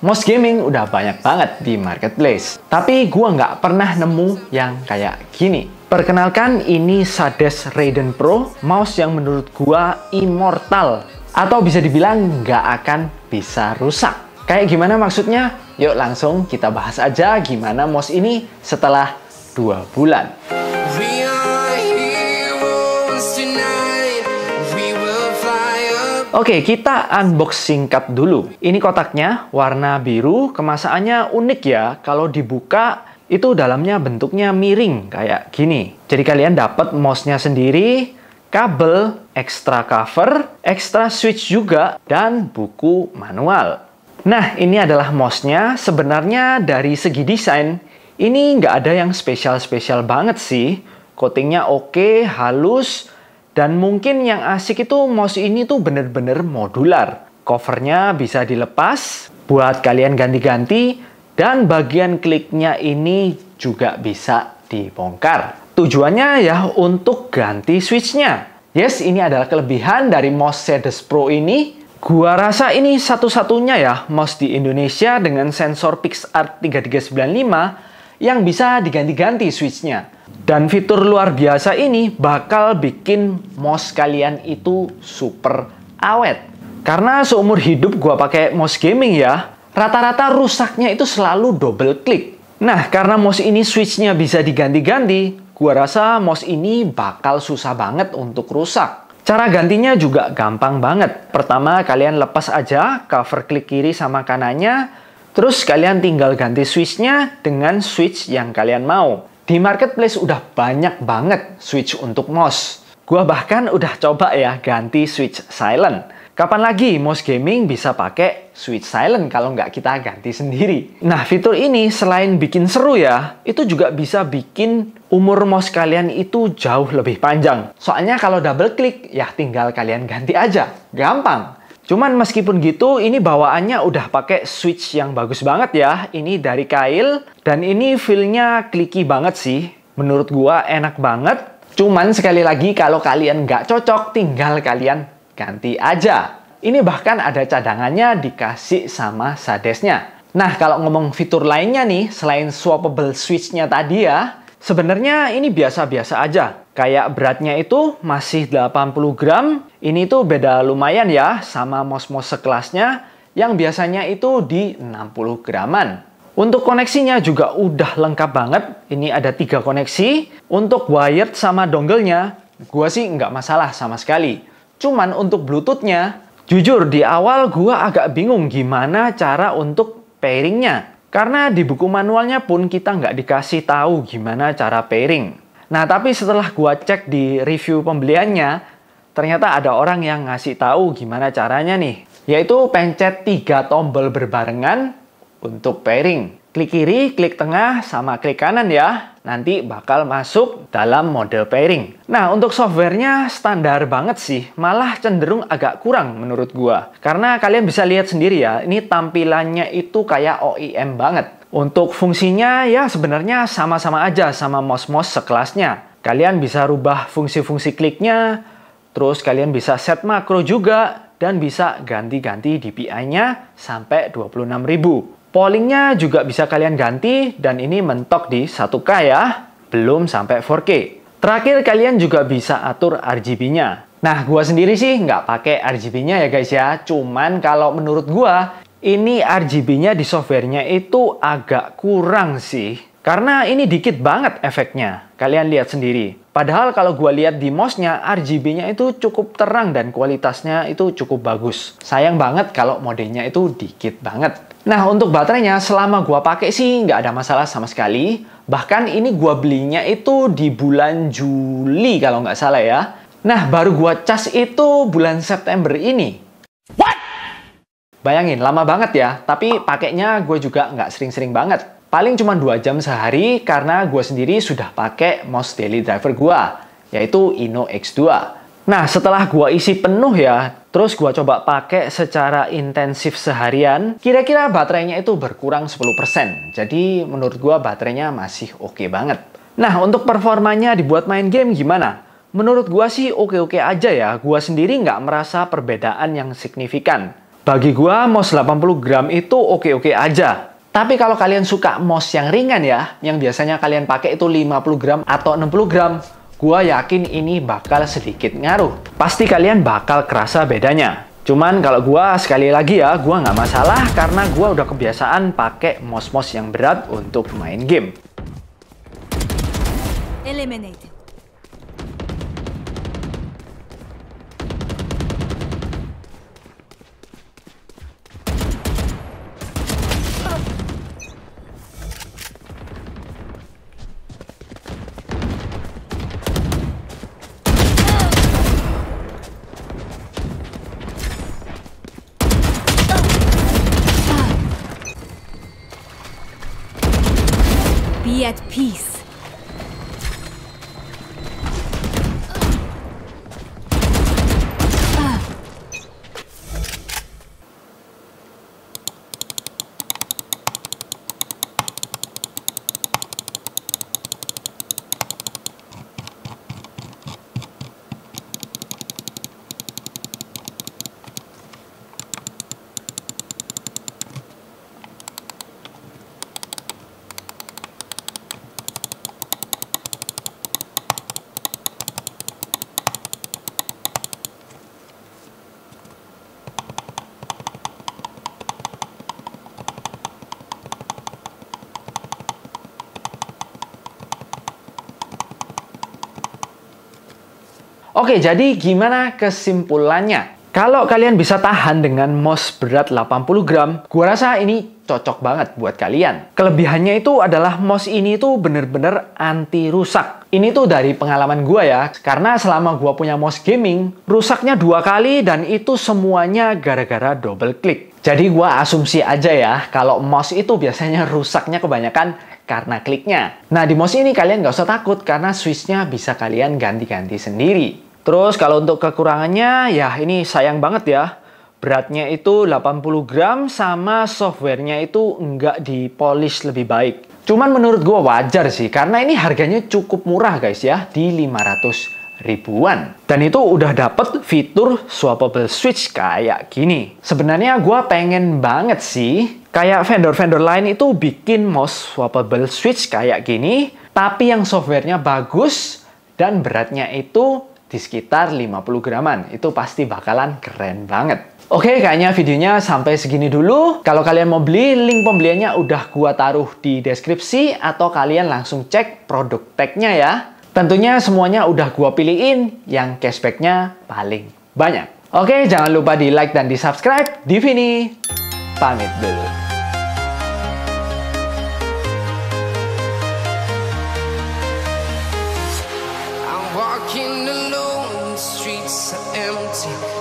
Mouse gaming udah banyak banget di marketplace, tapi gua nggak pernah nemu yang kayak gini. Perkenalkan, ini Sades Raiden Pro, mouse yang menurut gua immortal, atau bisa dibilang nggak akan bisa rusak. Kayak gimana maksudnya? Yuk langsung kita bahas aja gimana mouse ini setelah 2 bulan. Oke, kita unbox singkat dulu. Ini kotaknya warna biru, kemasannya unik ya. Kalau dibuka, itu dalamnya bentuknya miring, kayak gini. Jadi kalian dapat mouse-nya sendiri, kabel, ekstra cover, ekstra switch juga, dan buku manual. Nah, ini adalah mouse-nya. Sebenarnya dari segi desain, ini nggak ada yang spesial-spesial banget sih. Coatingnya oke, halus, dan mungkin yang asik itu mouse ini tuh bener-bener modular. Covernya bisa dilepas buat kalian ganti-ganti, dan bagian kliknya ini juga bisa dibongkar. Tujuannya ya untuk ganti switchnya. Yes, ini adalah kelebihan dari mouse Sades Pro ini. Gua rasa ini satu-satunya ya mouse di Indonesia dengan sensor PixArt 3395 yang bisa diganti-ganti switchnya. Dan fitur luar biasa ini bakal bikin mouse kalian itu super awet. Karena seumur hidup gua pakai mouse gaming ya, rata-rata rusaknya itu selalu double klik. Nah, karena mouse ini switchnya bisa diganti-ganti, gua rasa mouse ini bakal susah banget untuk rusak. Cara gantinya juga gampang banget. Pertama, kalian lepas aja cover klik kiri sama kanannya, terus kalian tinggal ganti switchnya dengan switch yang kalian mau. Di marketplace udah banyak banget switch untuk mouse. Gua bahkan udah coba ya ganti switch silent. Kapan lagi mouse gaming bisa pakai switch silent kalau nggak kita ganti sendiri? Nah, fitur ini selain bikin seru ya, itu juga bisa bikin umur mouse kalian itu jauh lebih panjang. Soalnya kalau double klik, ya tinggal kalian ganti aja. Gampang. Cuman meskipun gitu, ini bawaannya udah pakai switch yang bagus banget ya. Ini dari kail, dan ini feel-nya clicky banget sih. Menurut gua enak banget. Cuman sekali lagi, kalau kalian nggak cocok, tinggal kalian ganti aja. Ini bahkan ada cadangannya dikasih sama Sadesnya. Nah, kalau ngomong fitur lainnya nih, selain swappable switch-nya tadi ya, sebenarnya ini biasa-biasa aja. Kayak beratnya itu masih 80 gram. Ini tuh beda lumayan ya sama mouse-mouse sekelasnya yang biasanya itu di 60 graman. Untuk koneksinya juga udah lengkap banget. Ini ada 3 koneksi. Untuk wired sama dongle-nya, gua sih nggak masalah sama sekali. Cuman untuk Bluetooth-nya, jujur di awal gua agak bingung gimana cara untuk pairing-nya. Karena di buku manualnya pun kita nggak dikasih tahu gimana cara pairing. Nah, tapi setelah gua cek di review pembeliannya, ternyata ada orang yang ngasih tahu gimana caranya nih. Yaitu pencet 3 tombol berbarengan untuk pairing. Klik kiri, klik tengah, sama klik kanan ya. Nanti bakal masuk dalam mode pairing. Nah, untuk softwarenya standar banget sih. Malah cenderung agak kurang menurut gua. Karena kalian bisa lihat sendiri ya, ini tampilannya itu kayak OEM banget. Untuk fungsinya ya sebenarnya sama-sama aja sama mouse-mouse sekelasnya. Kalian bisa rubah fungsi-fungsi kliknya, terus kalian bisa set makro juga, dan bisa ganti-ganti DPI-nya sampai 26.000. Pollingnya juga bisa kalian ganti, dan ini mentok di 1K ya, belum sampai 4K. Terakhir kalian juga bisa atur RGB-nya. Nah, gua sendiri sih nggak pakai RGB-nya ya guys ya, cuman kalau menurut gua, ini RGB-nya di softwarenya itu agak kurang sih. Karena ini dikit banget efeknya. Kalian lihat sendiri. Padahal kalau gue lihat di mouse-nya, RGB-nya itu cukup terang dan kualitasnya itu cukup bagus. Sayang banget kalau modenya itu dikit banget. Nah, untuk baterainya selama gue pakai sih nggak ada masalah sama sekali. Bahkan ini gue belinya itu di bulan Juli kalau nggak salah ya. Nah, baru gue cas itu bulan September ini. Bayangin, lama banget ya, tapi pakainya gue juga nggak sering-sering banget. Paling cuma 2 jam sehari karena gue sendiri sudah pakai mouse daily driver gue, yaitu Ino X2. Nah, setelah gue isi penuh ya, terus gue coba pakai secara intensif seharian, kira-kira baterainya itu berkurang 10%. Jadi menurut gue baterainya masih oke banget. Nah, untuk performanya dibuat main game gimana? Menurut gue sih oke-oke aja ya, gue sendiri nggak merasa perbedaan yang signifikan. Bagi gua mouse 80 gram itu oke-oke aja. Tapi kalau kalian suka mouse yang ringan ya, yang biasanya kalian pakai itu 50 gram atau 60 gram, gua yakin ini bakal sedikit ngaruh. Pasti kalian bakal kerasa bedanya. Cuman kalau gua sekali lagi ya, gua nggak masalah karena gua udah kebiasaan pakai mouse-mouse yang berat untuk main game. Eliminated. Be at peace. Oke, jadi gimana kesimpulannya? Kalau kalian bisa tahan dengan mouse berat 80 gram, gua rasa ini cocok banget buat kalian. Kelebihannya itu adalah mouse ini tuh bener-bener anti rusak. Ini tuh dari pengalaman gua ya, karena selama gua punya mouse gaming, rusaknya 2 kali dan itu semuanya gara-gara double click. Jadi gua asumsi aja ya, kalau mouse itu biasanya rusaknya kebanyakan karena kliknya. Nah, di mouse ini kalian nggak usah takut karena switch-nya bisa kalian ganti-ganti sendiri. Terus kalau untuk kekurangannya, ya ini sayang banget ya. Beratnya itu 80 gram sama softwarenya itu nggak dipolish lebih baik. Cuman menurut gue wajar sih, karena ini harganya cukup murah guys ya, di 500 ribuan. Dan itu udah dapet fitur swappable switch kayak gini. Sebenarnya gue pengen banget sih, kayak vendor-vendor lain itu bikin mouse swappable switch kayak gini, tapi yang softwarenya bagus dan beratnya itu di sekitar 50 graman. Itu pasti bakalan keren banget. Oke, kayaknya videonya sampai segini dulu. Kalau kalian mau beli, link pembeliannya udah gua taruh di deskripsi atau kalian langsung cek produk tag-nya ya. Tentunya semuanya udah gua pilihin yang cashback-nya paling banyak. Oke, jangan lupa di like dan di subscribe. Divini pamit dulu. Walking alone, the streets are empty.